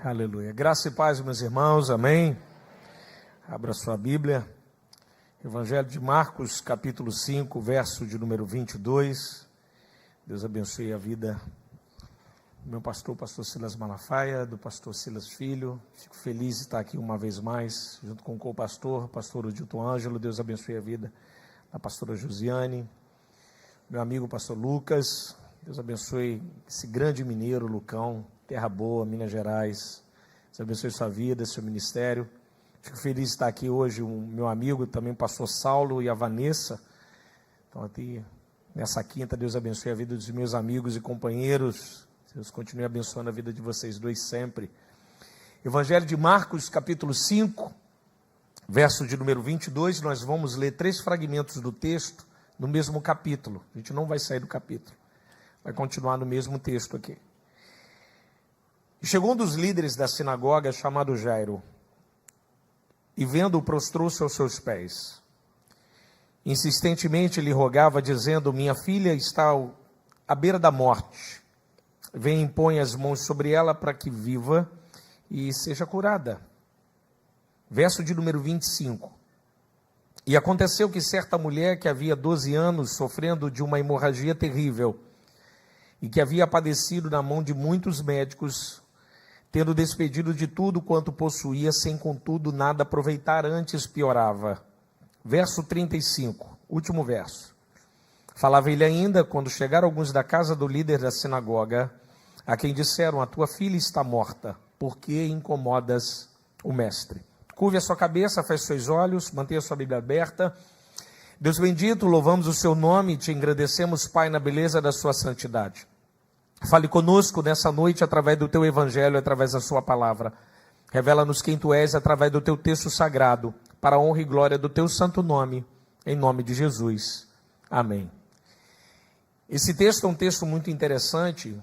Aleluia. Graça e paz, meus irmãos. Amém. Abra sua Bíblia. Evangelho de Marcos, capítulo 5, verso de número 22. Deus abençoe a vida do meu pastor Silas Malafaia, do pastor Silas Filho. Fico feliz de estar aqui uma vez mais, junto com o co-pastor, pastor Odilton Ângelo. Deus abençoe a vida da pastora Josiane, meu amigo pastor Lucas. Deus abençoe esse grande mineiro, Lucão, terra boa, Minas Gerais. Deus abençoe sua vida, seu ministério. Fico feliz de estar aqui hoje, o meu amigo também, o pastor Saulo e a Vanessa. Então aqui, nessa quinta, Deus abençoe a vida dos meus amigos e companheiros. Deus continue abençoando a vida de vocês dois sempre. Evangelho de Marcos, capítulo 5, verso de número 22. Nós vamos ler 3 fragmentos do texto no mesmo capítulo. A gente não vai sair do capítulo. Vai continuar no mesmo texto aqui. E chegou um dos líderes da sinagoga, chamado Jairo, e vendo-o, prostrou-se aos seus pés. Insistentemente lhe rogava, dizendo: minha filha está à beira da morte. Vem e põe as mãos sobre ela para que viva e seja curada. Verso de número 25. E aconteceu que certa mulher que havia 12 anos sofrendo de uma hemorragia terrível, e que havia padecido na mão de muitos médicos, tendo despedido de tudo quanto possuía, sem contudo nada aproveitar, antes piorava. Verso 35, último verso. Falava ele ainda, quando chegaram alguns da casa do líder da sinagoga, a quem disseram: a tua filha está morta, por que incomodas o mestre? Curve a sua cabeça, feche seus olhos, mantenha a sua Bíblia aberta. Deus bendito, louvamos o seu nome e te engrandecemos, Pai, na beleza da sua santidade. Fale conosco nessa noite através do teu evangelho, através da sua palavra. Revela-nos quem tu és através do teu texto sagrado, para a honra e glória do teu santo nome, em nome de Jesus. Amém. Esse texto é um texto muito interessante.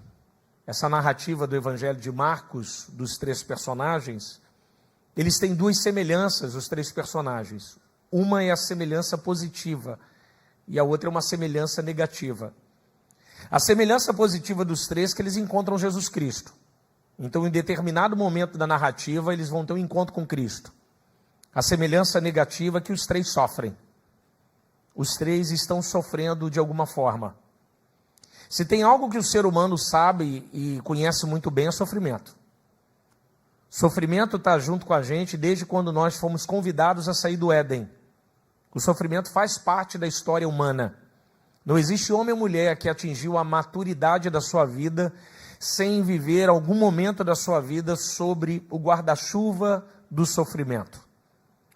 Essa narrativa do evangelho de Marcos, dos 3 personagens, eles têm 2 semelhanças, os 3 personagens. Uma é a semelhança positiva e a outra é uma semelhança negativa. A semelhança positiva dos 3 é que eles encontram Jesus Cristo. Então, em determinado momento da narrativa, eles vão ter um encontro com Cristo. A semelhança negativa é que os 3 sofrem. Os 3 estão sofrendo de alguma forma. Se tem algo que o ser humano sabe e conhece muito bem, é sofrimento. Sofrimento está junto com a gente desde quando nós fomos convidados a sair do Éden. O sofrimento faz parte da história humana. Não existe homem ou mulher que atingiu a maturidade da sua vida sem viver algum momento da sua vida sobre o guarda-chuva do sofrimento.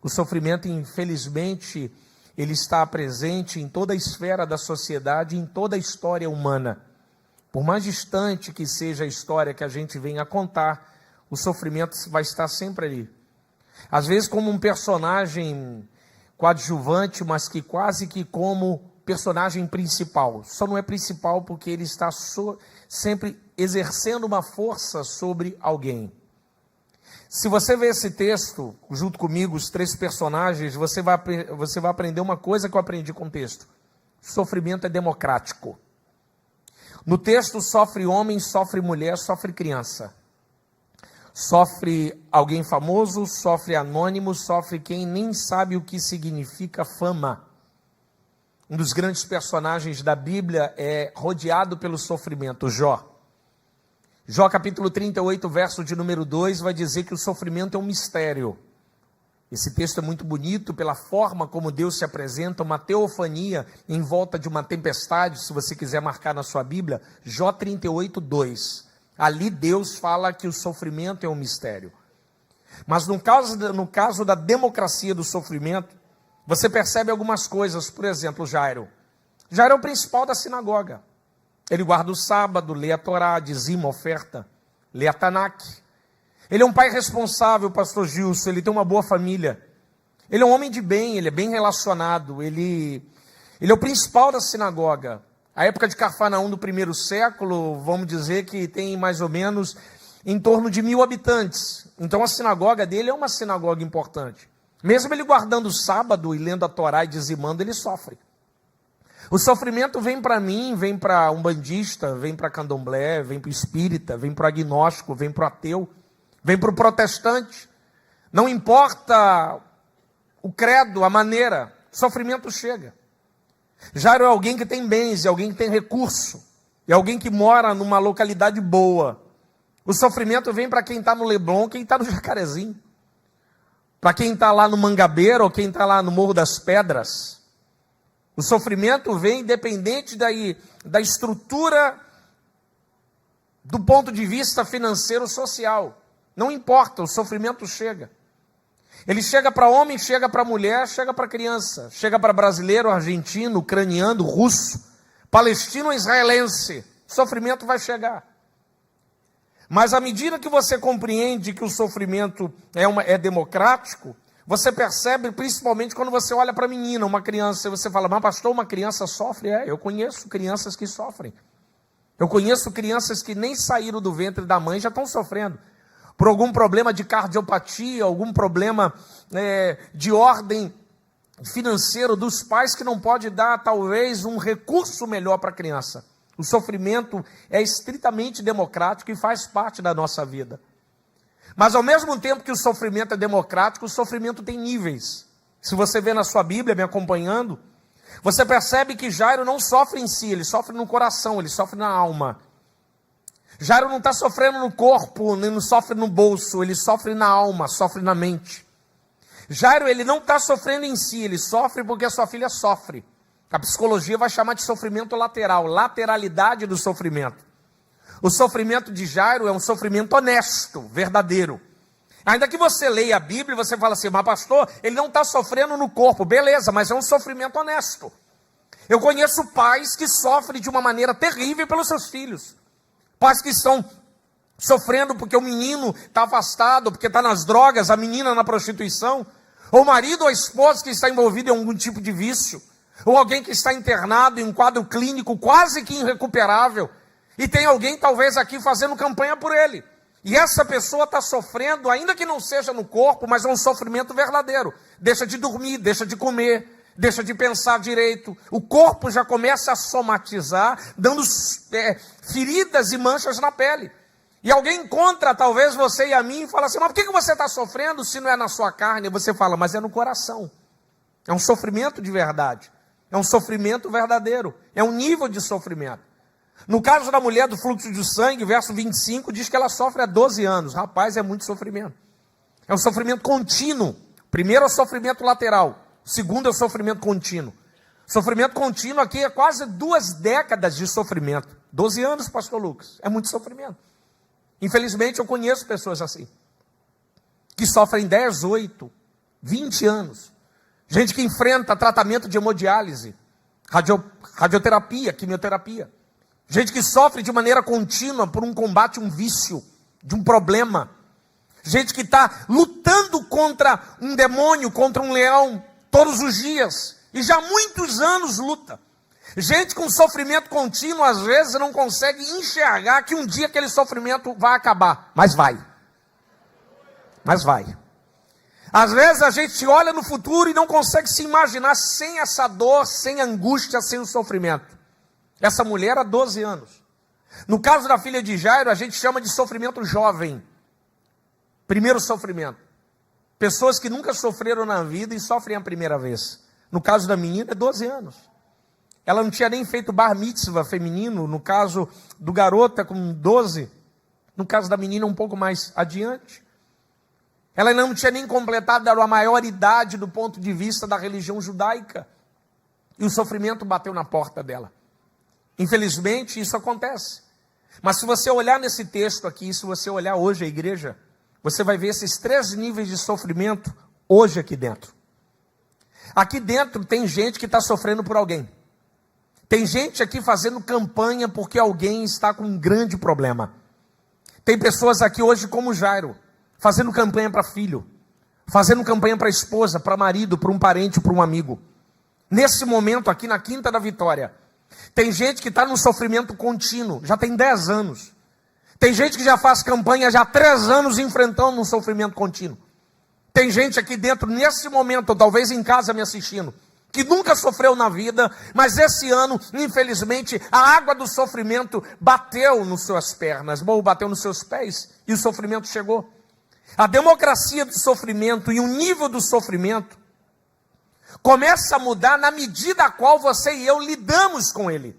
O sofrimento, infelizmente, ele está presente em toda a esfera da sociedade, em toda a história humana. Por mais distante que seja a história que a gente venha a contar, o sofrimento vai estar sempre ali. Às vezes como um personagem coadjuvante, mas que quase que como personagem principal. Só não é principal porque ele está sempre exercendo uma força sobre alguém. Se você ver esse texto, junto comigo, os 3 personagens, você vai aprender uma coisa que eu aprendi com o texto. Sofrimento é democrático. No texto sofre homem, sofre mulher, sofre criança. Sofre alguém famoso, sofre anônimo, sofre quem nem sabe o que significa fama. Um dos grandes personagens da Bíblia é rodeado pelo sofrimento, Jó. Jó capítulo 38, verso de número 2, vai dizer que o sofrimento é um mistério. Esse texto é muito bonito pela forma como Deus se apresenta, uma teofania em volta de uma tempestade, se você quiser marcar na sua Bíblia, Jó 38, 2. Ali Deus fala que o sofrimento é um mistério. Mas no caso da democracia do sofrimento, você percebe algumas coisas. Por exemplo, Jairo. Jairo é o principal da sinagoga. Ele guarda o sábado, lê a Torá, dizima a oferta, lê a Tanakh. Ele é um pai responsável, pastor Gilson, ele tem uma boa família. Ele é um homem de bem, ele é bem relacionado, ele é o principal da sinagoga. A época de Cafarnaum do 1º século, vamos dizer que tem mais ou menos em torno de 1000 habitantes. Então a sinagoga dele é uma sinagoga importante. Mesmo ele guardando o sábado e lendo a Torá e dizimando, ele sofre. O sofrimento vem para mim, vem para umbandista, vem para candomblé, vem para o espírita, vem para o agnóstico, vem para o ateu, vem para o protestante. Não importa o credo, a maneira, sofrimento chega. Jairo é alguém que tem bens, é alguém que tem recurso, é alguém que mora numa localidade boa. O sofrimento vem para quem está no Leblon, quem está no Jacarezinho. Para quem está lá no Mangabeira ou quem está lá no Morro das Pedras. O sofrimento vem independente da estrutura do ponto de vista financeiro social. Não importa, o sofrimento chega. Ele chega para homem, chega para mulher, chega para criança. Chega para brasileiro, argentino, ucraniano, russo, palestino, israelense. O sofrimento vai chegar. Mas à medida que você compreende que o sofrimento é democrático, você percebe, principalmente quando você olha para a menina, uma criança, e você fala, mas pastor, uma criança sofre? Eu conheço crianças que sofrem. Eu conheço crianças que nem saíram do ventre da mãe, já estão sofrendo. Por algum problema de cardiopatia, algum problema de ordem financeiro dos pais que não pode dar, talvez, um recurso melhor para a criança. O sofrimento é estritamente democrático e faz parte da nossa vida. Mas ao mesmo tempo que o sofrimento é democrático, o sofrimento tem níveis. Se você vê na sua Bíblia, me acompanhando, você percebe que Jairo não sofre em si, ele sofre no coração, ele sofre na alma. Jairo não está sofrendo no corpo, nem não sofre no bolso, ele sofre na alma, sofre na mente. Jairo, ele não está sofrendo em si, ele sofre porque a sua filha sofre. A psicologia vai chamar de sofrimento lateral, lateralidade do sofrimento. O sofrimento de Jairo é um sofrimento honesto, verdadeiro. Ainda que você leia a Bíblia e você fala assim, mas pastor, ele não está sofrendo no corpo, beleza, mas é um sofrimento honesto. Eu conheço pais que sofrem de uma maneira terrível pelos seus filhos. Pais que estão sofrendo porque o menino está afastado, porque está nas drogas, a menina na prostituição, ou o marido ou a esposa que está envolvido em algum tipo de vício, ou alguém que está internado em um quadro clínico quase que irrecuperável, e tem alguém talvez aqui fazendo campanha por ele, e essa pessoa está sofrendo, ainda que não seja no corpo, mas é um sofrimento verdadeiro, deixa de dormir, deixa de comer, deixa de pensar direito, o corpo já começa a somatizar, dando feridas e manchas na pele. E alguém encontra talvez você e a mim e fala assim, mas por que você está sofrendo se não é na sua carne? E você fala, mas é no coração. É um sofrimento de verdade, é um sofrimento verdadeiro, é um nível de sofrimento. No caso da mulher do fluxo de sangue, verso 25, diz que ela sofre há 12 anos. Rapaz, é muito sofrimento. É um sofrimento contínuo. Primeiro é o sofrimento lateral. Segundo é o sofrimento contínuo. Sofrimento contínuo aqui é quase 2 décadas de sofrimento. 12 anos, pastor Lucas, é muito sofrimento. Infelizmente eu conheço pessoas assim, que sofrem 10, 8, 20 anos. Gente que enfrenta tratamento de hemodiálise, radioterapia, quimioterapia. Gente que sofre de maneira contínua por um combate, um vício, de um problema. Gente que está lutando contra um demônio, contra um leão, todos os dias, e já há muitos anos luta. Gente com sofrimento contínuo, às vezes não consegue enxergar que um dia aquele sofrimento vai acabar, mas vai. Mas vai. Às vezes a gente olha no futuro e não consegue se imaginar sem essa dor, sem a angústia, sem o sofrimento. Essa mulher há 12 anos. No caso da filha de Jairo, a gente chama de sofrimento jovem. Primeiro sofrimento. Pessoas que nunca sofreram na vida e sofrem a primeira vez. No caso da menina, é 12 anos. Ela não tinha nem feito bar mitzvah feminino. No caso do garoto, é com 12. No caso da menina, um pouco mais adiante. Ela ainda não tinha nem completado a maior idade do ponto de vista da religião judaica. E o sofrimento bateu na porta dela. Infelizmente, isso acontece. Mas se você olhar nesse texto aqui, se você olhar hoje a igreja, você vai ver esses 3 níveis de sofrimento hoje aqui dentro. Aqui dentro tem gente que está sofrendo por alguém. Tem gente aqui fazendo campanha porque alguém está com um grande problema. Tem pessoas aqui hoje como Jairo, fazendo campanha para filho, fazendo campanha para esposa, para marido, para um parente, para um amigo. Nesse momento aqui na Quinta da Vitória, tem gente que está num sofrimento contínuo, já tem 10 anos. Tem gente que já faz campanha já há 3 anos enfrentando um sofrimento contínuo. Tem gente aqui dentro, nesse momento, ou talvez em casa me assistindo, que nunca sofreu na vida, mas esse ano, infelizmente, a água do sofrimento bateu nas suas pernas, ou bateu nos seus pés, e o sofrimento chegou. A democracia do sofrimento e o nível do sofrimento começa a mudar na medida a qual você e eu lidamos com ele.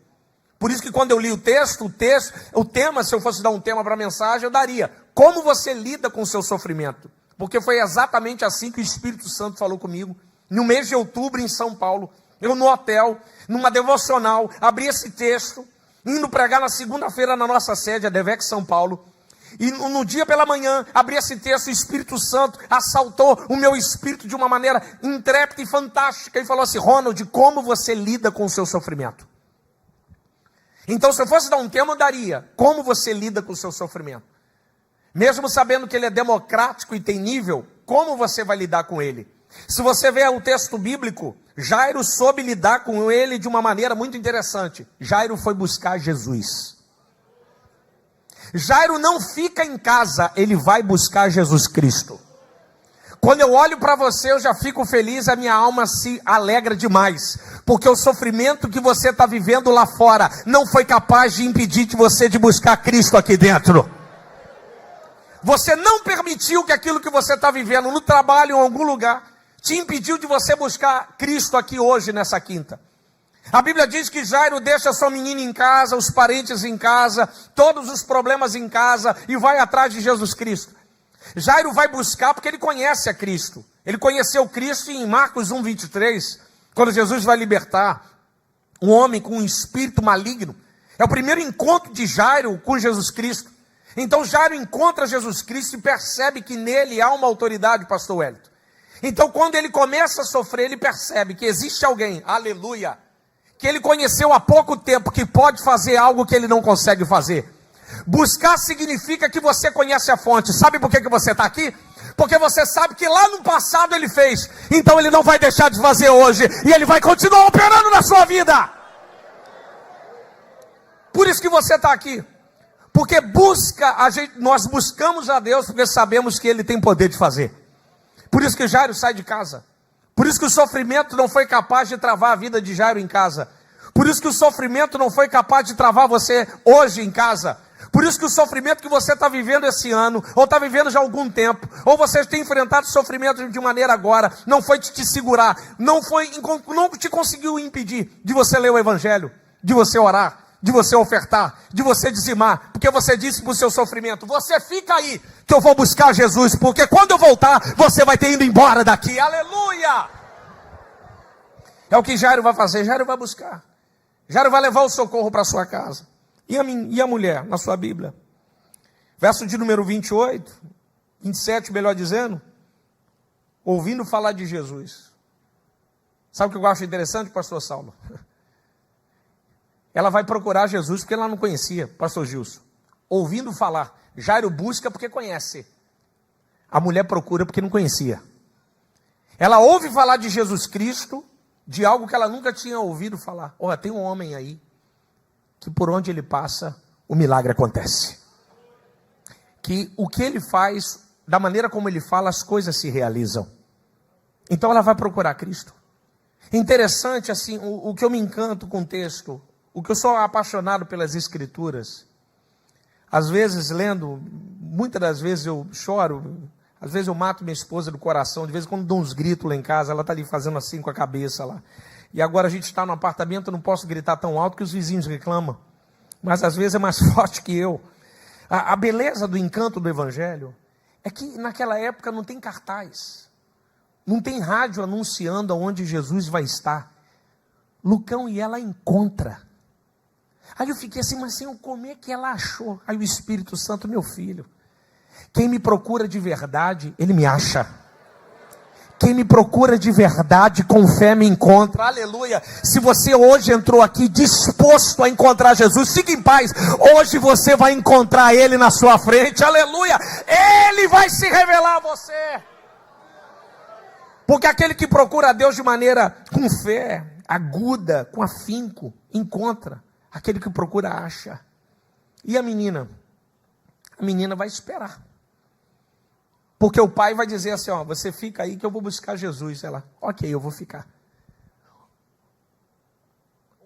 Por isso que quando eu li o tema, se eu fosse dar um tema para a mensagem, eu daria: como você lida com o seu sofrimento? Porque foi exatamente assim que o Espírito Santo falou comigo, no mês de outubro em São Paulo. Eu no hotel, numa devocional, abri esse texto, indo pregar na segunda-feira na nossa sede, a Devec São Paulo. E no dia pela manhã, abri esse texto, o Espírito Santo assaltou o meu espírito de uma maneira intrépida e fantástica. E falou assim: Ronald, como você lida com o seu sofrimento? Então, se eu fosse dar um tema, eu daria: como você lida com o seu sofrimento? Mesmo sabendo que ele é democrático e tem nível, como você vai lidar com ele? Se você ver o texto bíblico, Jairo soube lidar com ele de uma maneira muito interessante. Jairo foi buscar Jesus. Jairo não fica em casa, ele vai buscar Jesus Cristo. Quando eu olho para você, eu já fico feliz, a minha alma se alegra demais, porque o sofrimento que você está vivendo lá fora não foi capaz de impedir você de buscar Cristo aqui dentro. Você não permitiu que aquilo que você está vivendo no trabalho ou em algum lugar te impediu de você buscar Cristo aqui hoje, nessa quinta. A Bíblia diz que Jairo deixa sua menina em casa, os parentes em casa, todos os problemas em casa, e vai atrás de Jesus Cristo. Jairo vai buscar porque ele conhece a Cristo. Ele conheceu Cristo em Marcos 1:23, quando Jesus vai libertar um homem com um espírito maligno. É o primeiro encontro de Jairo com Jesus Cristo. Então Jairo encontra Jesus Cristo e percebe que nele há uma autoridade, pastor Wellington. Então quando ele começa a sofrer, ele percebe que existe alguém, aleluia, que ele conheceu há pouco tempo, que pode fazer algo que ele não consegue fazer. Buscar significa que você conhece a fonte. Sabe por que você está aqui? Porque você sabe que lá no passado ele fez, então ele não vai deixar de fazer hoje, e ele vai continuar operando na sua vida. Por isso que você está aqui. Porque nós buscamos a Deus porque sabemos que Ele tem poder de fazer. Por isso que Jairo sai de casa. Por isso que o sofrimento não foi capaz de travar a vida de Jairo em casa. Por isso que o sofrimento não foi capaz de travar você hoje em casa. Por isso que o sofrimento que você está vivendo esse ano, ou está vivendo já há algum tempo, ou você tem enfrentado sofrimento de maneira agora, não foi de te segurar, não te conseguiu impedir de você ler o Evangelho, de você orar, de você ofertar, de você dizimar, porque você disse para o seu sofrimento: você fica aí, que eu vou buscar Jesus, porque quando eu voltar, você vai ter ido embora daqui, aleluia! É o que Jairo vai fazer. Jairo vai buscar, Jairo vai levar o socorro para a sua casa. E a mulher, na sua Bíblia? Verso de número 28, 27, melhor dizendo, ouvindo falar de Jesus. Sabe o que eu acho interessante, pastor Saulo? Ela vai procurar Jesus porque ela não conhecia, pastor Gilson. Ouvindo falar. Jairo busca porque conhece. A mulher procura porque não conhecia. Ela ouve falar de Jesus Cristo, de algo que ela nunca tinha ouvido falar. Olha, tem um homem aí, que por onde ele passa, o milagre acontece. Que o que ele faz, da maneira como ele fala, as coisas se realizam. Então ela vai procurar Cristo. Interessante, assim, o que eu me encanto com o texto, o que eu sou apaixonado pelas Escrituras, às vezes lendo, muitas das vezes eu choro, às vezes eu mato minha esposa do coração, de vez em quando dou uns gritos lá em casa, ela está ali fazendo assim com a cabeça lá. E agora a gente está no apartamento, eu não posso gritar tão alto que os vizinhos reclamam, mas às vezes é mais forte que eu. A beleza do encanto do Evangelho é que naquela época não tem cartaz, não tem rádio anunciando aonde Jesus vai estar. Lucão e ela encontra. Aí eu fiquei assim, mas Senhor, como é que ela achou? Aí o Espírito Santo: meu filho, quem me procura de verdade, ele me acha. Quem me procura de verdade, com fé me encontra, aleluia. Se você hoje entrou aqui disposto a encontrar Jesus, fique em paz, hoje você vai encontrar Ele na sua frente, aleluia. Ele vai se revelar a você. Porque aquele que procura a Deus de maneira com fé, aguda, com afinco, encontra. Aquele que procura acha. E a menina? A menina vai esperar. Porque o pai vai dizer assim: ó, você fica aí que eu vou buscar Jesus. Ela: ok, eu vou ficar.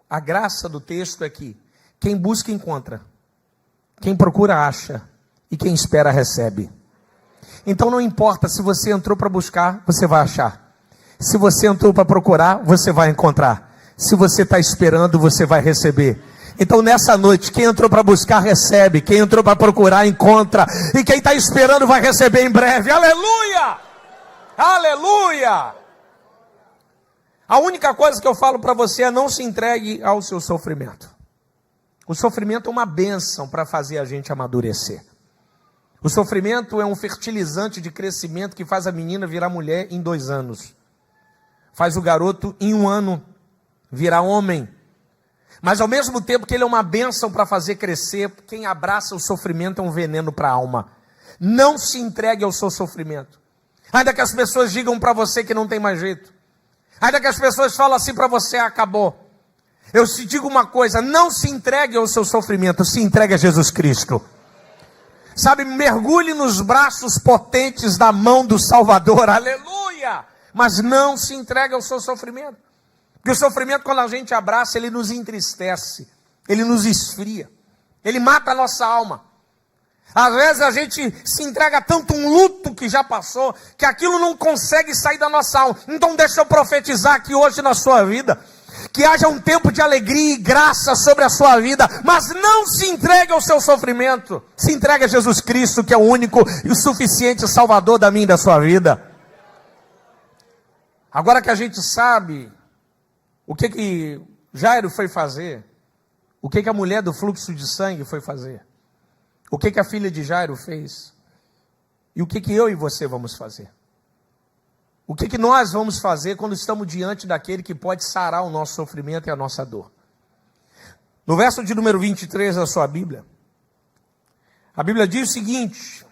A graça do texto é que quem busca encontra, quem procura acha, e quem espera recebe. Então não importa, se você entrou para buscar, você vai achar. Se você entrou para procurar, você vai encontrar. Se você está esperando, você vai receber. Então nessa noite, quem entrou para buscar, recebe. Quem entrou para procurar, encontra. E quem está esperando, vai receber em breve. Aleluia! Aleluia! A única coisa que eu falo para você é: não se entregue ao seu sofrimento. O sofrimento é uma bênção para fazer a gente amadurecer. O sofrimento é um fertilizante de crescimento que faz a menina virar mulher em 2 anos. Faz o garoto em 1 ano virar homem. Mas ao mesmo tempo que ele é uma bênção para fazer crescer, quem abraça o sofrimento é um veneno para a alma. Não se entregue ao seu sofrimento. Ainda que as pessoas digam para você que não tem mais jeito. Ainda que as pessoas falam assim para você: acabou. Eu te digo uma coisa: não se entregue ao seu sofrimento, se entregue a Jesus Cristo. Sabe, mergulhe nos braços potentes da mão do Salvador, aleluia! Mas não se entregue ao seu sofrimento. Porque o sofrimento, quando a gente abraça, ele nos entristece, ele nos esfria, ele mata a nossa alma. Às vezes a gente se entrega a tanto um luto que já passou, que aquilo não consegue sair da nossa alma. Então deixa eu profetizar aqui hoje na sua vida, que haja um tempo de alegria e graça sobre a sua vida, mas não se entregue ao seu sofrimento. Se entregue a Jesus Cristo, que é o único e o suficiente Salvador da minha e da sua vida. Agora que a gente sabe o que Jairo foi fazer, o que a mulher do fluxo de sangue foi fazer, o que a filha de Jairo fez, e o que eu e você vamos fazer. O que nós vamos fazer quando estamos diante daquele que pode sarar o nosso sofrimento e a nossa dor? No verso de número 23 da sua Bíblia, a Bíblia diz o seguinte: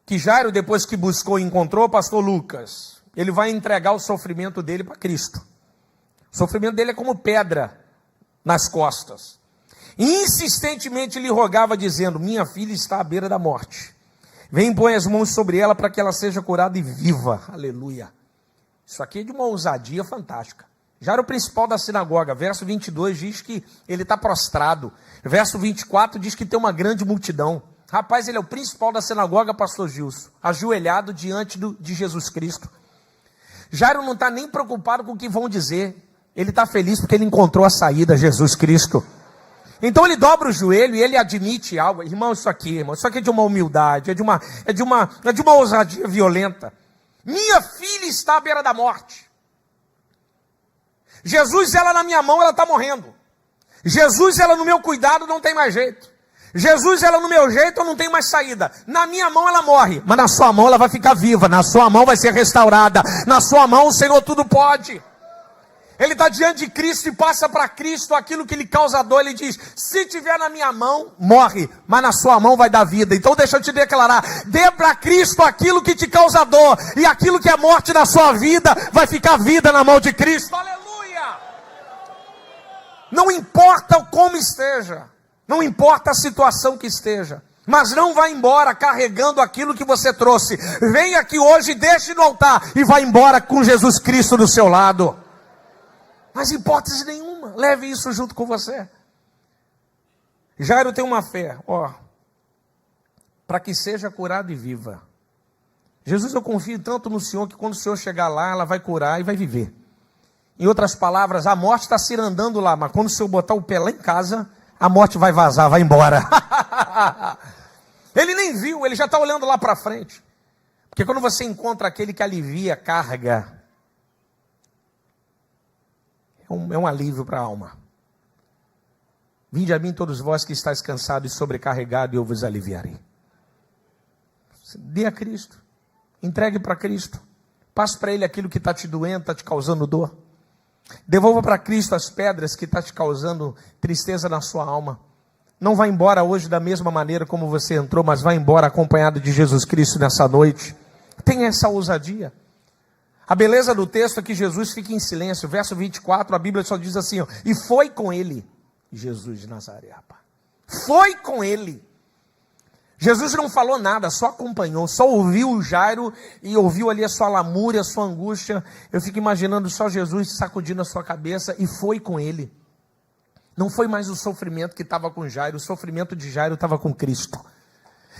que Jairo, depois que buscou e encontrou o pastor Lucas, ele vai entregar o sofrimento dele para Cristo. O sofrimento dele é como pedra nas costas. E insistentemente lhe rogava, dizendo: minha filha está à beira da morte. Vem, põe as mãos sobre ela para que ela seja curada e viva. Aleluia. Isso aqui é de uma ousadia fantástica. Já era o principal da sinagoga. Verso 22 diz que ele está prostrado. Verso 24 diz que tem uma grande multidão. Rapaz, ele é o principal da sinagoga, pastor Gilson, ajoelhado diante de Jesus Cristo. Jairo não está nem preocupado com o que vão dizer. Ele está feliz porque ele encontrou a saída, Jesus Cristo. Então ele dobra o joelho e ele admite algo. Irmão, isso aqui é de uma humildade, é de uma ousadia violenta. Minha filha está à beira da morte. Jesus, ela na minha mão, ela está morrendo. Jesus, ela no meu cuidado, não tem mais jeito. Jesus, ela no meu jeito, eu não tenho mais saída. Na minha mão ela morre, mas na sua mão ela vai ficar viva. Na sua mão vai ser restaurada. Na sua mão o Senhor tudo pode. Ele está diante de Cristo e passa para Cristo aquilo que lhe causa dor. Ele diz: se tiver na minha mão, morre, mas na sua mão vai dar vida. Então deixa eu te declarar: dê para Cristo aquilo que te causa dor, e aquilo que é morte na sua vida, vai ficar vida na mão de Cristo. Aleluia! Não importa como esteja, não importa a situação que esteja, mas não vá embora carregando aquilo que você trouxe. Vem aqui hoje, deixe no altar e vá embora com Jesus Cristo do seu lado. Mas hipótese nenhuma, leve isso junto com você. Jairo tem uma fé, para que seja curado e viva. Jesus, eu confio tanto no Senhor que quando o Senhor chegar lá, ela vai curar e vai viver. Em outras palavras, a morte está se andando lá, mas quando o Senhor botar o pé lá em casa, a morte vai vazar, vai embora. Ele nem viu, ele já está olhando lá para frente. Porque quando você encontra aquele que alivia a carga, é um alívio para a alma. Vinde a mim todos vós que estáis cansados e sobrecarregados, e eu vos aliviarei. Dê a Cristo, entregue para Cristo, passe para Ele aquilo que está te doendo, está te causando dor. Devolva para Cristo as pedras que está te causando tristeza na sua alma. Não vá embora hoje da mesma maneira como você entrou, mas vá embora acompanhado de Jesus Cristo nessa noite. Tenha essa ousadia. A beleza do texto é que Jesus fica em silêncio. Verso 24, a Bíblia só diz assim: e foi com ele, Jesus de Nazaré, rapaz. Foi com ele. Jesus não falou nada, só acompanhou, só ouviu o Jairo e ouviu ali a sua lamúria, a sua angústia. Eu fico imaginando só Jesus sacudindo a sua cabeça e foi com ele. Não foi mais o sofrimento que estava com Jairo, o sofrimento de Jairo estava com Cristo.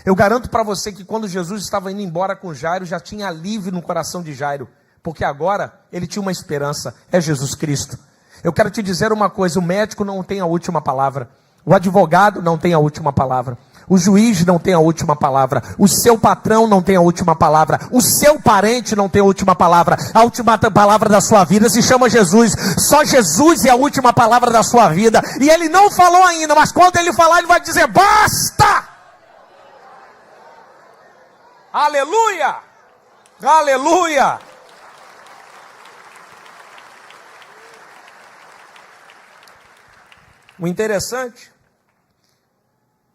Eu garanto para você que quando Jesus estava indo embora com Jairo, já tinha alívio no coração de Jairo, porque agora ele tinha uma esperança, é Jesus Cristo. Eu quero te dizer uma coisa, o médico não tem a última palavra, o advogado não tem a última palavra, o juiz não tem a última palavra, o seu patrão não tem a última palavra, o seu parente não tem a última palavra. A última palavra da sua vida se chama Jesus. Só Jesus é a última palavra da sua vida. E ele não falou ainda, mas quando ele falar, ele vai dizer: basta! Aleluia! Aleluia! O interessante,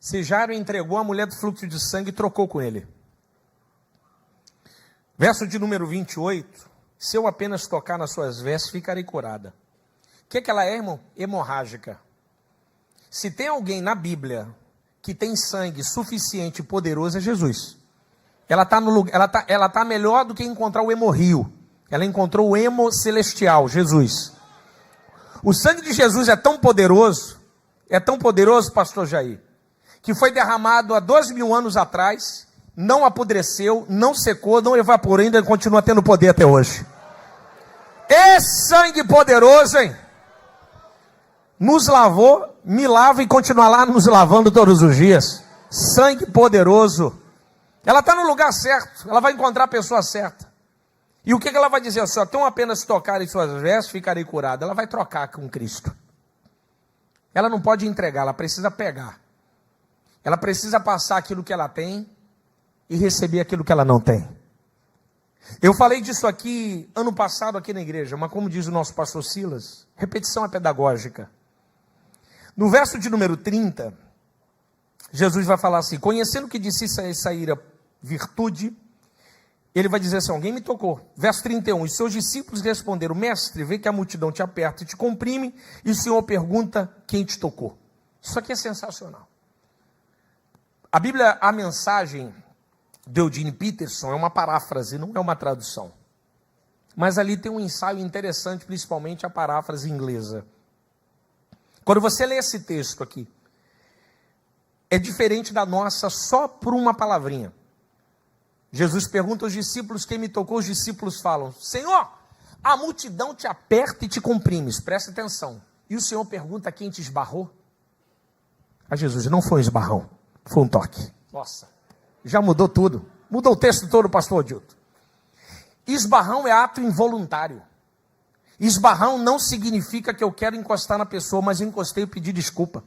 se Jairo entregou a mulher do fluxo de sangue e trocou com ele. Verso de número 28. Se eu apenas tocar nas suas vestes, ficarei curada. O que ela é, irmão? Hemorrágica. Se tem alguém na Bíblia que tem sangue suficiente e poderoso, é Jesus. Ela tá melhor do que encontrar o hemorrio. Ela encontrou o hemo celestial, Jesus. O sangue de Jesus é tão poderoso, pastor Jair, que foi derramado há 2.000 anos atrás, não apodreceu, não secou, não evaporou, ainda continua tendo poder até hoje. Esse sangue poderoso, hein? Nos lavou, me lava e continua lá nos lavando todos os dias. Sangue poderoso. Ela está no lugar certo, ela vai encontrar a pessoa certa. E o que ela vai dizer? Só tão apenas tocar em suas vestes, ficarei curada. Ela vai trocar com Cristo. Ela não pode entregar, ela precisa pegar. Ela precisa passar aquilo que ela tem e receber aquilo que ela não tem. Eu falei disso aqui ano passado aqui na igreja, mas como diz o nosso pastor Silas, repetição é pedagógica. No verso de número 30, Jesus vai falar assim: conhecendo que de si saíra virtude, ele vai dizer assim: alguém me tocou. Verso 31, os seus discípulos responderam: mestre, vê que a multidão te aperta e te comprime, e o Senhor pergunta quem te tocou. Isso aqui é sensacional. A Bíblia, a mensagem de Eugene Peterson é uma paráfrase, não é uma tradução. Mas ali tem um ensaio interessante, principalmente a paráfrase inglesa. Quando você lê esse texto aqui, é diferente da nossa só por uma palavrinha. Jesus pergunta aos discípulos quem me tocou, os discípulos falam: Senhor, a multidão te aperta e te comprime. Presta atenção. E o Senhor pergunta quem te esbarrou. A Jesus, não foi um esbarrão, foi um toque. Nossa, já mudou tudo. Mudou o texto todo, pastor Odilto. Esbarrão é ato involuntário. Esbarrão não significa que eu quero encostar na pessoa, mas eu encostei e pedi desculpa.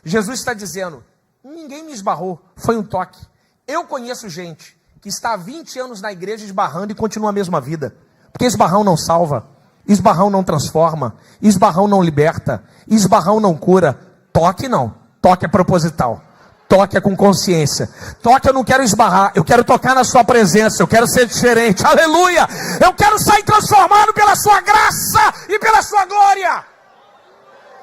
Jesus está dizendo: ninguém me esbarrou, foi um toque. Eu conheço gente que está há 20 anos na igreja esbarrando e continua a mesma vida. Porque esbarrão não salva, esbarrão não transforma, esbarrão não liberta, esbarrão não cura. Toque não, toque é proposital. Toque é com consciência. Toque eu não quero esbarrar, eu quero tocar na sua presença, eu quero ser diferente. Aleluia! Eu quero sair transformado pela sua graça e pela sua glória.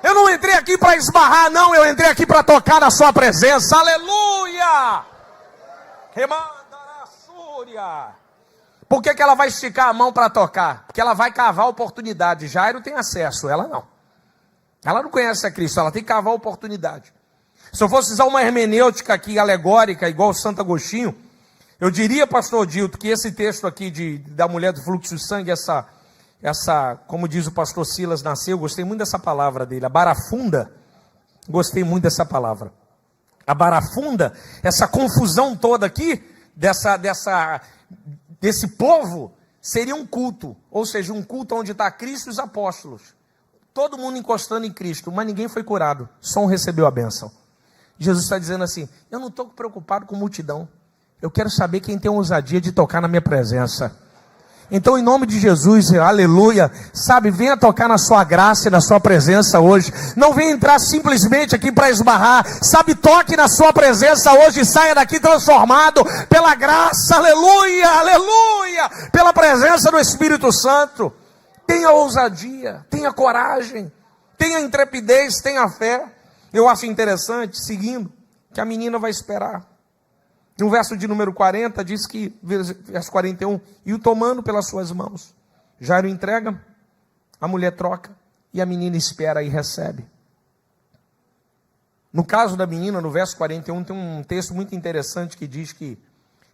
Eu não entrei aqui para esbarrar, não, eu entrei aqui para tocar na sua presença. Aleluia! Por que ela vai esticar a mão para tocar? Porque ela vai cavar a oportunidade. Jairo tem acesso, ela não. Ela não conhece a Cristo, ela tem que cavar a oportunidade. Se eu fosse usar uma hermenêutica aqui alegórica, igual o Santo Agostinho, eu diria, pastor Odilto, que esse texto aqui da mulher do fluxo de sangue, essa, como diz o pastor Silas Nasceu, gostei muito dessa palavra dele, a barafunda, gostei muito dessa palavra. A barafunda, essa confusão toda aqui, desse povo, seria um culto, ou seja, um culto onde está Cristo e os apóstolos, todo mundo encostando em Cristo, mas ninguém foi curado, só um recebeu a bênção. Jesus está dizendo assim: eu não estou preocupado com multidão, eu quero saber quem tem a ousadia de tocar na minha presença. Então, em nome de Jesus, aleluia, sabe, venha tocar na sua graça e na sua presença hoje. Não venha entrar simplesmente aqui para esbarrar, sabe, toque na sua presença hoje e saia daqui transformado pela graça, aleluia, aleluia, pela presença do Espírito Santo. Tenha ousadia, tenha coragem, tenha intrepidez, tenha fé. Eu acho interessante, seguindo, que a menina vai esperar. No verso de número 40, diz que, verso 41, e o tomando pelas suas mãos. Jairo entrega, a mulher troca, e a menina espera e recebe. No caso da menina, no verso 41, tem um texto muito interessante que diz que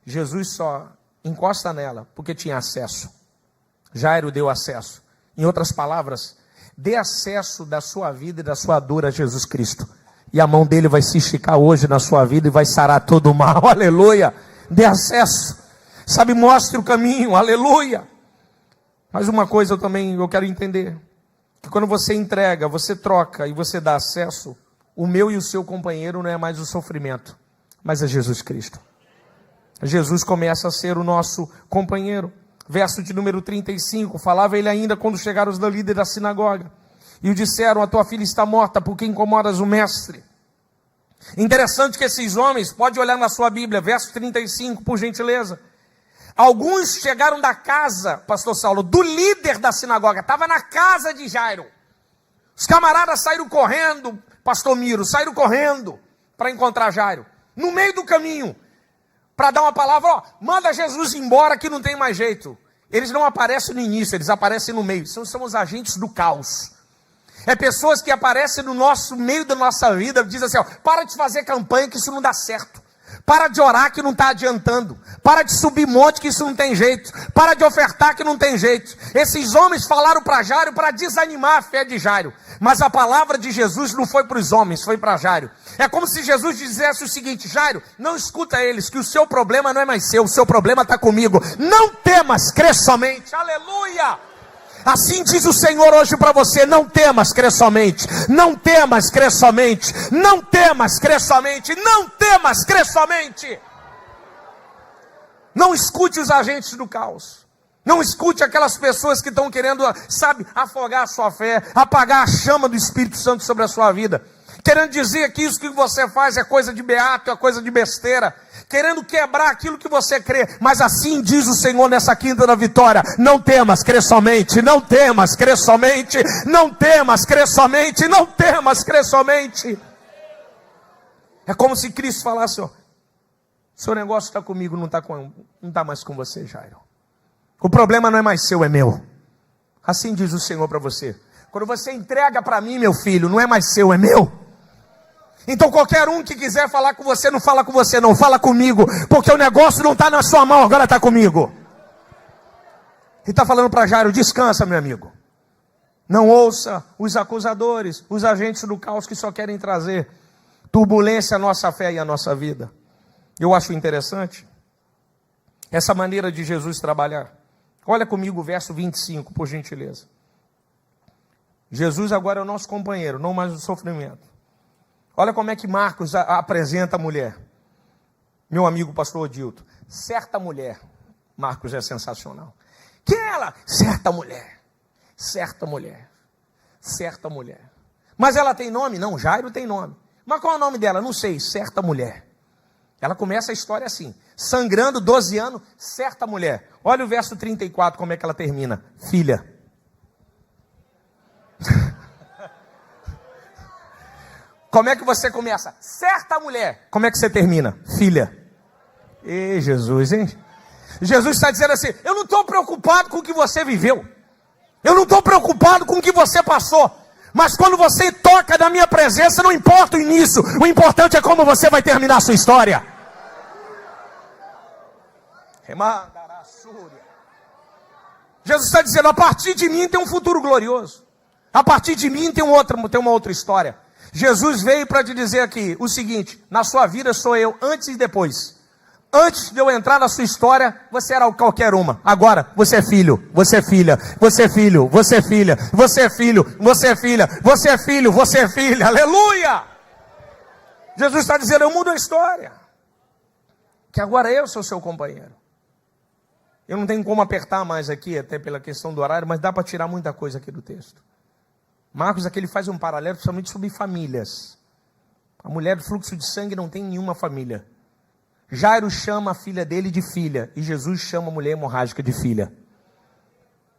Jesus só encosta nela porque tinha acesso. Jairo deu acesso. Em outras palavras, dê acesso da sua vida e da sua dor a Jesus Cristo. E a mão dele vai se esticar hoje na sua vida e vai sarar todo o mal. Aleluia. Dê acesso. Sabe, mostre o caminho. Aleluia. Mas uma coisa eu quero entender. Que quando você entrega, você troca e você dá acesso, o meu e o seu companheiro não é mais o sofrimento, mas é Jesus Cristo. Jesus começa a ser o nosso companheiro. Verso de número 35, falava ele ainda quando chegaram os da líder da sinagoga. E o disseram, a tua filha está morta, por que incomodas o mestre? Interessante que esses homens, pode olhar na sua Bíblia, verso 35, por gentileza. Alguns chegaram da casa, pastor Saulo, do líder da sinagoga, estava na casa de Jairo. Os camaradas saíram correndo, pastor Miro, saíram correndo para encontrar Jairo. No meio do caminho, para dar uma palavra, manda Jesus embora que não tem mais jeito. Eles não aparecem no início, eles aparecem no meio. São os agentes do caos. É pessoas que aparecem no nosso meio da nossa vida, dizem assim, para de fazer campanha que isso não dá certo. Para de orar que não está adiantando. Para de subir monte que isso não tem jeito. Para de ofertar que não tem jeito. Esses homens falaram para Jairo para desanimar a fé de Jairo. Mas a palavra de Jesus não foi para os homens, foi para Jairo. É como se Jesus dissesse o seguinte, Jairo, não escuta eles, que o seu problema não é mais seu, o seu problema está comigo. Não temas, crê somente. Aleluia! Assim diz o Senhor hoje para você, não temas, crê somente. Não temas, crê somente. Não temas, crê somente. Não temas, crê somente. Não escute os agentes do caos. Não escute aquelas pessoas que estão querendo, sabe, afogar a sua fé, apagar a chama do Espírito Santo sobre a sua vida. Querendo dizer que isso que você faz é coisa de beato, é coisa de besteira. Querendo quebrar aquilo que você crê. Mas assim diz o Senhor nessa quinta da vitória. Não temas, crê somente. Não temas, crê somente. Não temas, crê somente. Não temas, crê somente. É como se Cristo falasse, seu negócio está comigo, não está mais com você, Jairo. O problema não é mais seu, é meu. Assim diz o Senhor para você. Quando você entrega para mim, meu filho, não é mais seu, é meu. Então qualquer um que quiser falar com você, não fala com você não, fala comigo. Porque o negócio não está na sua mão, agora está comigo. E está falando para Jairo, descansa, meu amigo. Não ouça os acusadores, os agentes do caos que só querem trazer turbulência à nossa fé e à nossa vida. Eu acho interessante essa maneira de Jesus trabalhar. Olha comigo o verso 25, por gentileza. Jesus agora é o nosso companheiro, não mais o sofrimento. Olha como é que Marcos apresenta a mulher. Meu amigo pastor Odilto. Certa mulher. Marcos é sensacional. Quem é ela? Certa mulher. Certa mulher. Certa mulher. Mas ela tem nome? Não, Jairo tem nome. Mas qual é o nome dela? Não sei. Certa mulher. Ela começa a história assim. Sangrando, 12 anos, certa mulher. Olha o verso 34, como é que ela termina. Filha. Como é que você começa? Certa mulher. Como é que você termina? Filha. Ei, Jesus, hein? Jesus está dizendo assim, eu não estou preocupado com o que você viveu. Eu não estou preocupado com o que você passou. Mas quando você toca na minha presença, não importa o início. O importante é como você vai terminar a sua história. Jesus está dizendo, a partir de mim tem um futuro glorioso. A partir de mim tem uma outra história. Jesus veio para te dizer aqui o seguinte, na sua vida sou eu antes e depois. Antes de eu entrar na sua história, você era qualquer uma. Agora, você é filho, você é filha, você é filho, você é filha, você é filho, você é filha, você é filho, você é filha. Aleluia! Jesus está dizendo, eu mudo a história. Que agora eu sou seu companheiro. Eu não tenho como apertar mais aqui, até pela questão do horário, mas dá para tirar muita coisa aqui do texto. Marcos aqui ele faz um paralelo principalmente sobre famílias. A mulher do fluxo de sangue não tem nenhuma família. Jairo chama a filha dele de filha, e Jesus chama a mulher hemorrágica de filha.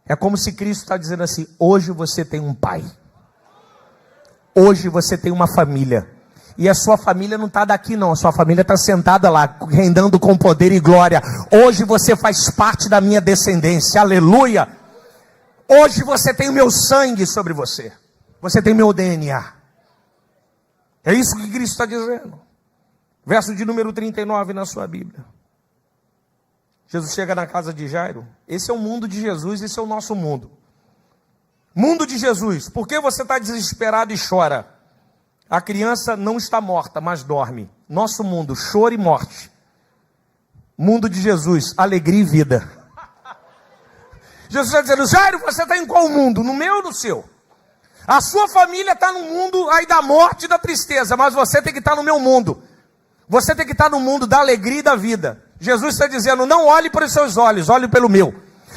É como se Cristo está dizendo assim, hoje você tem um pai. Hoje você tem uma família. E a sua família não está daqui não, a sua família está sentada lá, reinando com poder e glória. Hoje você faz parte da minha descendência, aleluia. Hoje você tem o meu sangue sobre você. Você tem meu DNA. É isso que Cristo está dizendo. Verso de número 39 na sua Bíblia. Jesus chega na casa de Jairo. Esse é o mundo de Jesus, esse é o nosso mundo. Mundo de Jesus. Por que você está desesperado e chora? A criança não está morta, mas dorme. Nosso mundo, choro e morte. Mundo de Jesus, alegria e vida. Jesus está dizendo: Jairo, você está em qual mundo? No meu ou no seu? A sua família está no mundo aí da morte e da tristeza, mas você tem que estar no meu mundo. Você tem que estar no mundo da alegria e da vida. Jesus está dizendo: não olhe para os seus olhos, olhe pelo meu.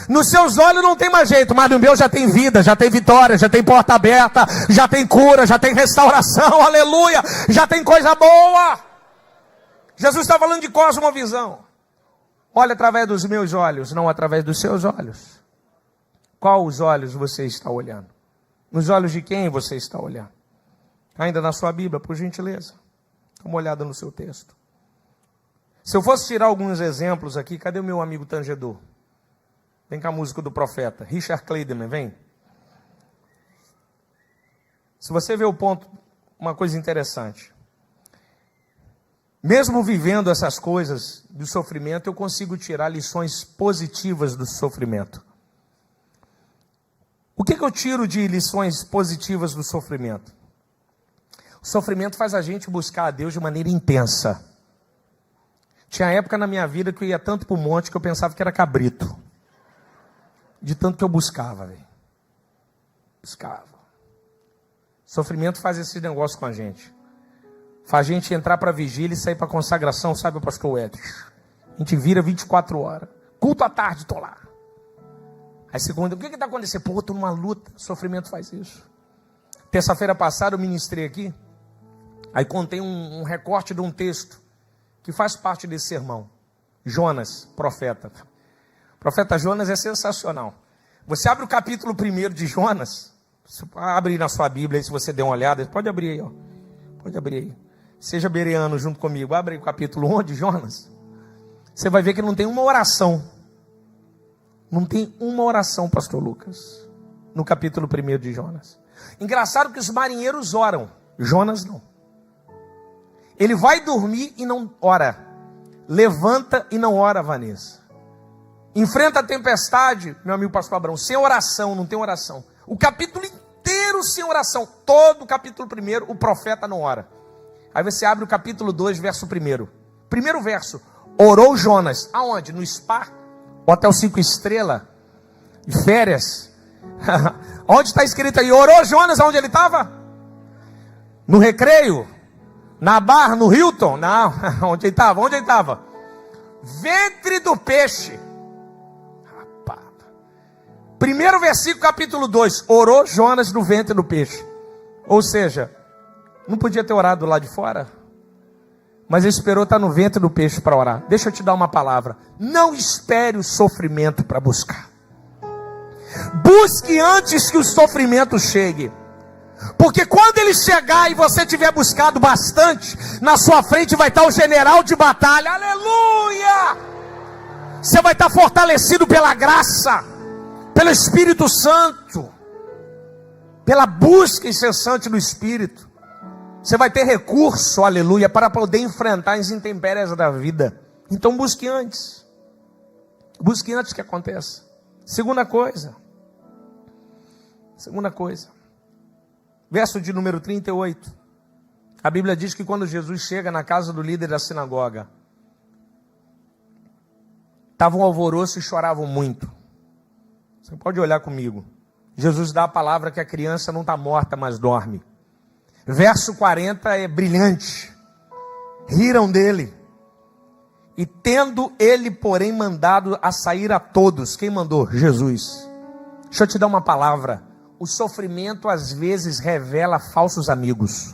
Nos seus olhos não tem mais jeito, mas no meu já tem vida, já tem vitória, já tem porta aberta, já tem cura, já tem restauração, aleluia, já tem coisa boa. Jesus está falando de cosmovisão. Olha através dos meus olhos, não através dos seus olhos. Qual os olhos você está olhando? Nos olhos de quem você está olhando? Ainda na sua Bíblia, por gentileza. Dá uma olhada no seu texto. Se eu fosse tirar alguns exemplos aqui, cadê o meu amigo tangedor? Vem com a música do profeta. Richard Clayderman, vem. Se você vê o ponto, uma coisa interessante. Mesmo vivendo essas coisas do sofrimento, eu consigo tirar lições positivas do sofrimento. O que eu tiro de lições positivas do sofrimento? O sofrimento faz a gente buscar a Deus de maneira intensa. Tinha época na minha vida que eu ia tanto para o monte que eu pensava que era cabrito. De tanto que eu buscava, velho. Buscava. Sofrimento faz esse negócio com a gente. Faz a gente entrar para a vigília e sair para a consagração, sabe, pastor Edson? A gente vira 24 horas. Culto à tarde, estou lá. Aí segunda, o que está acontecendo? Pô, estou numa luta. Sofrimento faz isso. Terça-feira passada eu ministrei aqui. Aí contei um recorte de um texto que faz parte desse sermão. Jonas, profeta. O profeta Jonas é sensacional. Você abre o capítulo 1 de Jonas. Abre aí na sua Bíblia, aí, se você der uma olhada. Pode abrir aí, ó. Pode abrir aí. Seja bereano junto comigo. Abre aí o capítulo 1 de Jonas. Você vai ver que não tem uma oração. Não tem uma oração, pastor Lucas, no capítulo 1 de Jonas. Engraçado que os marinheiros oram. Jonas não. Ele vai dormir e não ora. Levanta e não ora, Vanessa. Enfrenta a tempestade, meu amigo pastor Abraão, sem oração, não tem oração. O capítulo inteiro sem oração. Todo o capítulo 1, o profeta não ora. Aí você abre o capítulo 2, verso 1. Primeiro verso. Orou Jonas. Aonde? No spa? Hotel 5 estrelas? De férias? Onde está escrito aí? Orou Jonas aonde ele estava? No recreio? Na barra, no Hilton? Não. Onde ele estava? Onde ele estava? Ventre do peixe. Rapaz. Primeiro versículo, capítulo 2. Orou Jonas no ventre do peixe. Ou seja, não podia ter orado lá de fora? Mas ele esperou estar no ventre do peixe para orar. Deixa eu te dar uma palavra. Não espere o sofrimento para buscar. Busque antes que o sofrimento chegue. Porque quando ele chegar e você tiver buscado bastante, na sua frente vai estar o general de batalha. Aleluia! Você vai estar fortalecido pela graça, pelo Espírito Santo, pela busca incessante do Espírito. Você vai ter recurso, aleluia, para poder enfrentar as intempéries da vida. Então busque antes. Busque antes que aconteça. Segunda coisa. Verso de número 38. A Bíblia diz que quando Jesus chega na casa do líder da sinagoga, estava um alvoroço e choravam muito. Você pode olhar comigo. Jesus dá a palavra que a criança não está morta, mas dorme. Verso 40 é brilhante. Riram dele. E tendo ele, porém, mandado a sair a todos. Quem mandou? Jesus. Deixa eu te dar uma palavra. O sofrimento às vezes revela falsos amigos.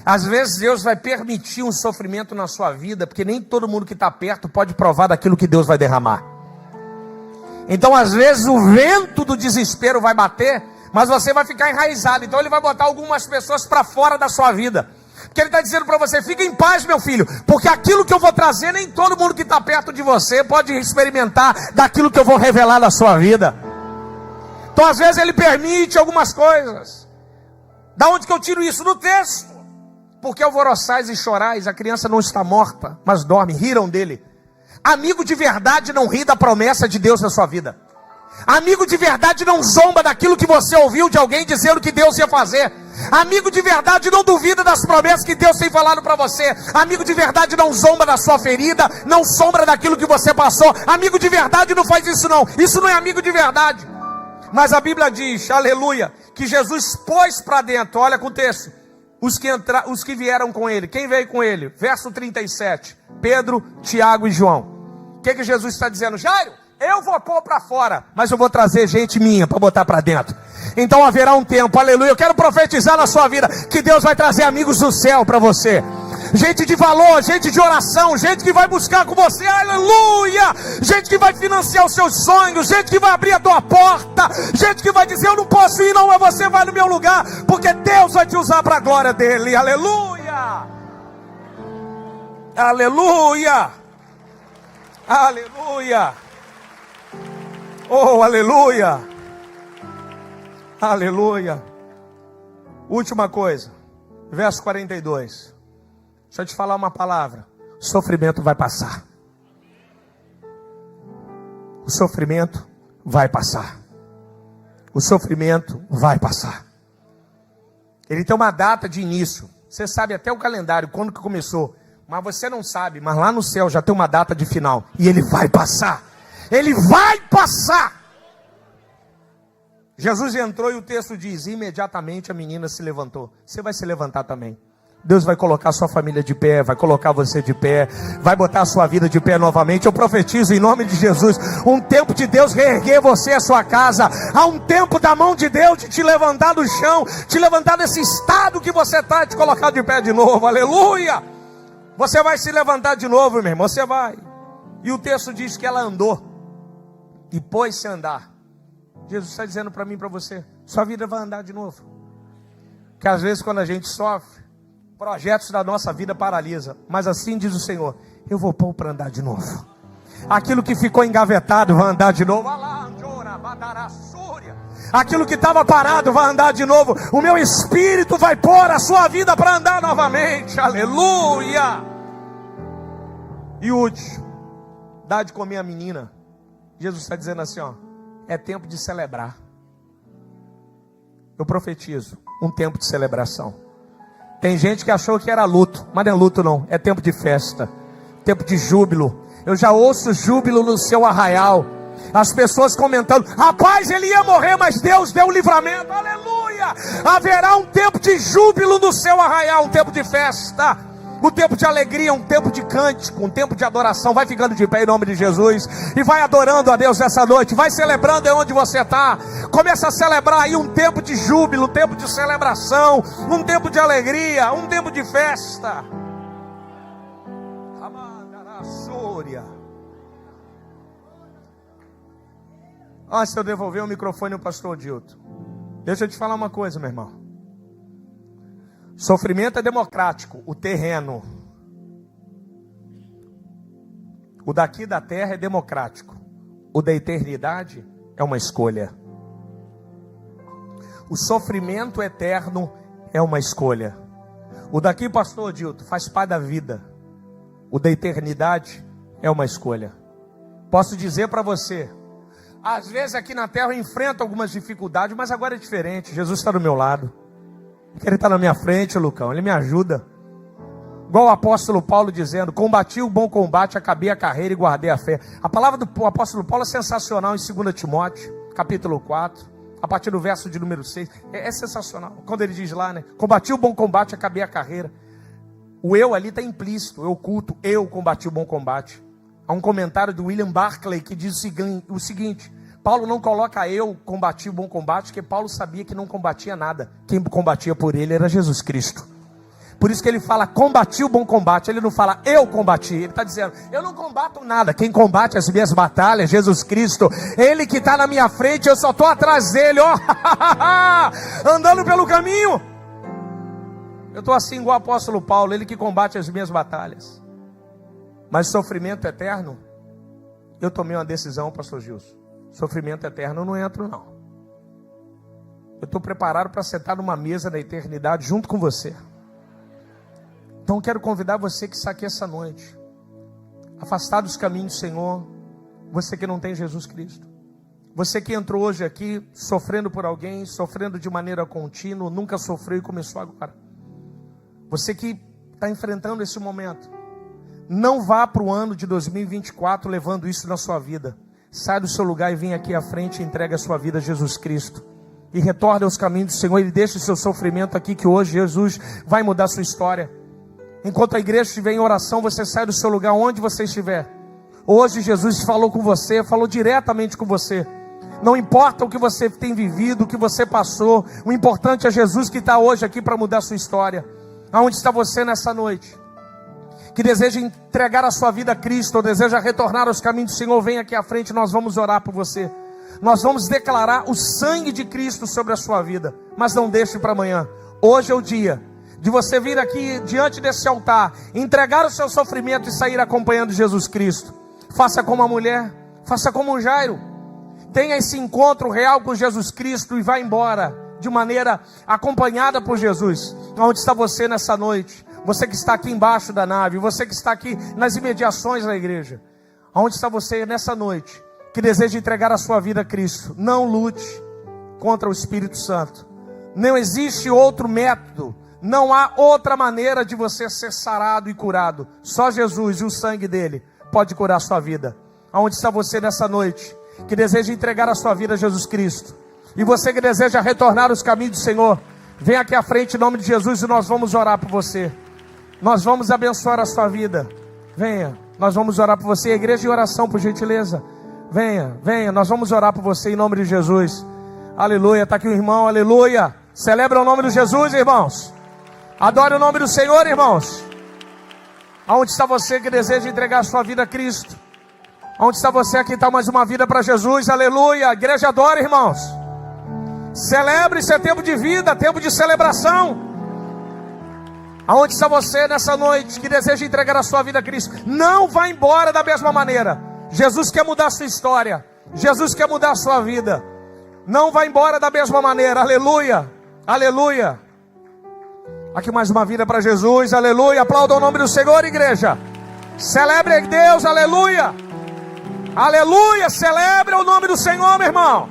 Às vezes Deus vai permitir um sofrimento na sua vida, porque nem todo mundo que está perto pode provar daquilo que Deus vai derramar. Então às vezes o vento do desespero vai bater, mas você vai ficar enraizado. Então ele vai botar algumas pessoas para fora da sua vida. Porque ele está dizendo para você: fica em paz, meu filho, porque aquilo que eu vou trazer, nem todo mundo que está perto de você pode experimentar daquilo que eu vou revelar na sua vida. Então às vezes ele permite algumas coisas, Da onde que eu tiro isso? Do texto. Porque alvoroçais e chorais, a criança não está morta, mas dorme. Riram dele. Amigo de verdade não ri da promessa de Deus na sua vida. Amigo de verdade não zomba daquilo que você ouviu de alguém dizendo que Deus ia fazer. Amigo de verdade não duvida das promessas que Deus tem falado para você. Amigo de verdade não zomba da sua ferida, não sombra daquilo que você passou. Amigo de verdade não faz isso não. Isso não é amigo de verdade. Mas a Bíblia diz, aleluia, que Jesus pôs para dentro, olha com o texto, os que vieram com ele. Quem veio com ele? Verso 37, Pedro, Tiago e João. O que Jesus está dizendo? Jairo, eu vou pôr para fora, mas eu vou trazer gente minha para botar para dentro. Então haverá um tempo, aleluia. Eu quero profetizar na sua vida que Deus vai trazer amigos do céu para você. Gente de valor, gente de oração, gente que vai buscar com você, aleluia. Gente que vai financiar os seus sonhos, gente que vai abrir a tua porta, gente que vai dizer: eu não posso ir não, mas você vai no meu lugar, porque Deus vai te usar para a glória dele, aleluia. Aleluia. Aleluia. Oh, aleluia. Aleluia. Última coisa, verso 42. Deixa eu te falar uma palavra. O sofrimento vai passar. O sofrimento vai passar. O sofrimento vai passar. Ele tem uma data de início. Você sabe até o calendário, quando que começou. Mas você não sabe, mas lá no céu já tem uma data de final. E ele vai passar. Ele vai passar. Jesus entrou e o texto diz: imediatamente a menina se levantou. Você vai se levantar também. Deus vai colocar a sua família de pé, vai colocar você de pé, vai botar a sua vida de pé novamente. Eu profetizo em nome de Jesus, um tempo de Deus reerguer você e a sua casa. Há um tempo da mão de Deus de te levantar do chão, te levantar desse estado que você está, e te colocar de pé de novo, aleluia. Você vai se levantar de novo, meu irmão, você vai. E o texto diz que ela andou e pôs-se a andar. Jesus está dizendo para mim e para você: sua vida vai andar de novo. Que às vezes quando a gente sofre, projetos da nossa vida paralisa. Mas assim diz o Senhor: eu vou pôr para andar de novo. Aquilo que ficou engavetado vai andar de novo. Aquilo que estava parado vai andar de novo. O meu Espírito vai pôr a sua vida para andar novamente. Aleluia. E último, dá de comer a menina. Jesus está dizendo assim, ó: é tempo de celebrar. Eu profetizo um tempo de celebração. Tem gente que achou que era luto, mas não é luto não, é tempo de festa, tempo de júbilo. Eu já ouço júbilo no seu arraial. As pessoas comentando: rapaz, ele ia morrer, mas Deus deu o livramento, aleluia. Haverá um tempo de júbilo no seu arraial, um tempo de festa, um tempo de alegria, um tempo de cântico, um tempo de adoração. Vai ficando de pé em nome de Jesus e vai adorando a Deus nessa noite. Vai celebrando onde você está. Começa a celebrar aí um tempo de júbilo, um tempo de celebração, um tempo de alegria, um tempo de festa. Antes de eu devolver o microfone ao pastor Dilton, deixa eu te falar uma coisa, meu irmão. Sofrimento é democrático, o terreno. O daqui da terra é democrático. O da eternidade é uma escolha. O sofrimento eterno é uma escolha. O daqui, pastor Dilton, faz parte da vida. O da eternidade é uma escolha. Posso dizer para você, às vezes aqui na terra eu enfrento algumas dificuldades, mas agora é diferente. Jesus está do meu lado. Ele está na minha frente, Lucão, ele me ajuda. Igual o apóstolo Paulo dizendo: combati o bom combate, acabei a carreira e guardei a fé. A palavra do apóstolo Paulo é sensacional em 2 Timóteo, capítulo 4, a partir do verso de número 6. É sensacional, quando ele diz lá, né? Combati o bom combate, acabei a carreira. O eu ali está implícito, eu oculto, eu combati o bom combate. Há um comentário do William Barclay que diz o seguinte: Paulo não coloca eu combati o bom combate, porque Paulo sabia que não combatia nada. Quem combatia por ele era Jesus Cristo. Por isso que ele fala combati o bom combate. Ele não fala eu combati. Ele está dizendo eu não combato nada. Quem combate as minhas batalhas, Jesus Cristo. Ele que está na minha frente, eu só estou atrás dele, ó, andando pelo caminho. Eu estou assim igual o apóstolo Paulo, ele que combate as minhas batalhas. Mas sofrimento eterno, eu tomei uma decisão, pastor Gilson. Sofrimento eterno eu não entro não. Eu estou preparado para sentar numa mesa da eternidade junto com você. Então quero convidar você que está aqui essa noite, afastado dos caminhos do Senhor, você que não tem Jesus Cristo, você que entrou hoje aqui sofrendo por alguém, sofrendo de maneira contínua, nunca sofreu e começou agora. Você que está enfrentando esse momento, não vá para o ano de 2024 levando isso na sua vida. Sai do seu lugar e vem aqui à frente e entregue a sua vida a Jesus Cristo. E retorne aos caminhos do Senhor e deixe o seu sofrimento aqui, que hoje Jesus vai mudar a sua história. Enquanto a igreja estiver em oração, você sai do seu lugar onde você estiver. Hoje Jesus falou com você, falou diretamente com você. Não importa o que você tem vivido, o que você passou, o importante é Jesus que está hoje aqui para mudar a sua história. Aonde está você nessa noite? Que deseja entregar a sua vida a Cristo, ou deseja retornar aos caminhos do Senhor, vem aqui à frente, nós vamos orar por você. Nós vamos declarar o sangue de Cristo sobre a sua vida. Mas não deixe para amanhã. Hoje é o dia de você vir aqui diante desse altar, entregar o seu sofrimento e sair acompanhando Jesus Cristo. Faça como a mulher, faça como o Jairo. Tenha esse encontro real com Jesus Cristo e vá embora de maneira acompanhada por Jesus. Onde está você nessa noite? Você que está aqui embaixo da nave, você que está aqui nas imediações da igreja. Onde está você nessa noite que deseja entregar a sua vida a Cristo? Não lute contra o Espírito Santo. Não existe outro método. Não há outra maneira de você ser sarado e curado. Só Jesus e o sangue dele pode curar a sua vida. Aonde está você nessa noite que deseja entregar a sua vida a Jesus Cristo? E você que deseja retornar aos caminhos do Senhor, vem aqui à frente em nome de Jesus e nós vamos orar por você. Nós vamos abençoar a sua vida. Venha, nós vamos orar por você. Igreja de oração, por gentileza. Venha, nós vamos orar por você em nome de Jesus. Aleluia, está aqui o irmão, aleluia. Celebra o nome de Jesus, irmãos. Adore o nome do Senhor, irmãos. Aonde está você que deseja entregar a sua vida a Cristo? Aonde está você que está mais uma vida para Jesus? Aleluia, a igreja adora, irmãos. Celebre, isso é tempo de vida, tempo de celebração. Aonde está você nessa noite que deseja entregar a sua vida a Cristo? Não vá embora da mesma maneira. Jesus quer mudar a sua história. Jesus quer mudar a sua vida. Não vá embora da mesma maneira. Aleluia, aleluia. Aqui mais uma vida para Jesus, aleluia. Aplauda o nome do Senhor, igreja. Celebre Deus, aleluia. Aleluia, celebre o nome do Senhor, meu irmão.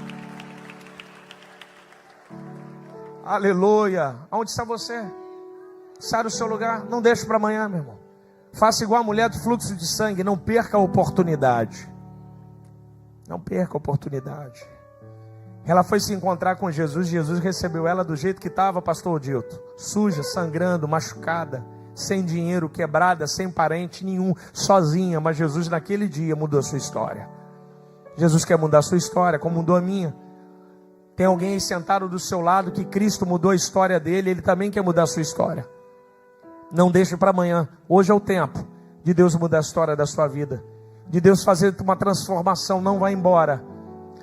Aleluia. Onde está você? Sai do seu lugar, não deixe para amanhã, meu irmão. Faça igual a mulher do fluxo de sangue, não perca a oportunidade. Não perca a oportunidade. Ela foi se encontrar com Jesus, Jesus recebeu ela do jeito que estava, pastor Odilto. Suja, sangrando, machucada, sem dinheiro, quebrada, sem parente nenhum, sozinha. Mas Jesus naquele dia mudou a sua história. Jesus quer mudar a sua história, como mudou a minha. Tem alguém aí sentado do seu lado que Cristo mudou a história dele, ele também quer mudar a sua história. Não deixe para amanhã. Hoje é o tempo de Deus mudar a história da sua vida, de Deus fazer uma transformação. Não vá embora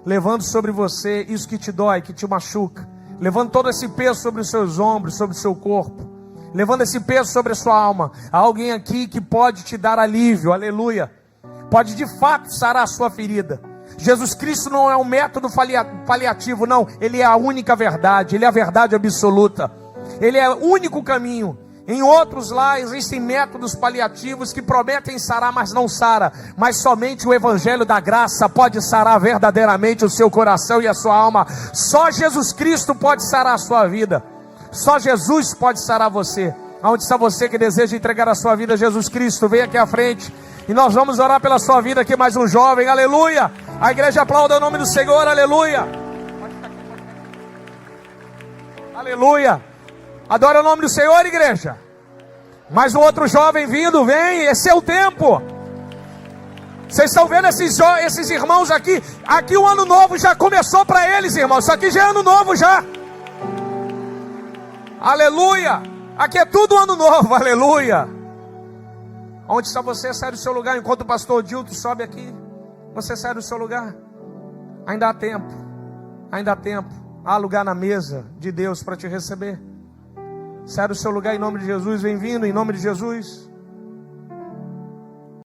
levando sobre você isso que te dói, que te machuca, levando todo esse peso sobre os seus ombros, sobre o seu corpo, levando esse peso sobre a sua alma. Há alguém aqui que pode te dar alívio, aleluia, pode de fato sarar a sua ferida. Jesus Cristo não é um método paliativo, não. Ele é a única verdade, Ele é a verdade absoluta, Ele é o único caminho. Em outros lá existem métodos paliativos que prometem sarar, mas não sara. Mas somente o Evangelho da Graça pode sarar verdadeiramente o seu coração e a sua alma. Só Jesus Cristo pode sarar a sua vida. Só Jesus pode sarar você. Aonde está você que deseja entregar a sua vida a Jesus Cristo? Vem aqui à frente e nós vamos orar pela sua vida. Aqui mais um jovem, aleluia. A igreja aplauda o nome do Senhor, aleluia. Aleluia. Adora o nome do Senhor, igreja. Mais um outro jovem vindo, vem, esse é o tempo. Vocês estão vendo esses irmãos aqui? Aqui o ano novo já começou para eles, irmãos. Isso aqui já é ano novo já. Aleluia. Aqui é tudo ano novo, aleluia. Onde está você? Sai do seu lugar. Enquanto o pastor Odilto sobe aqui, você sai do seu lugar. Ainda há tempo. Ainda há tempo. Há lugar na mesa de Deus para te receber. Sai do seu lugar em nome de Jesus. Vem vindo em nome de Jesus.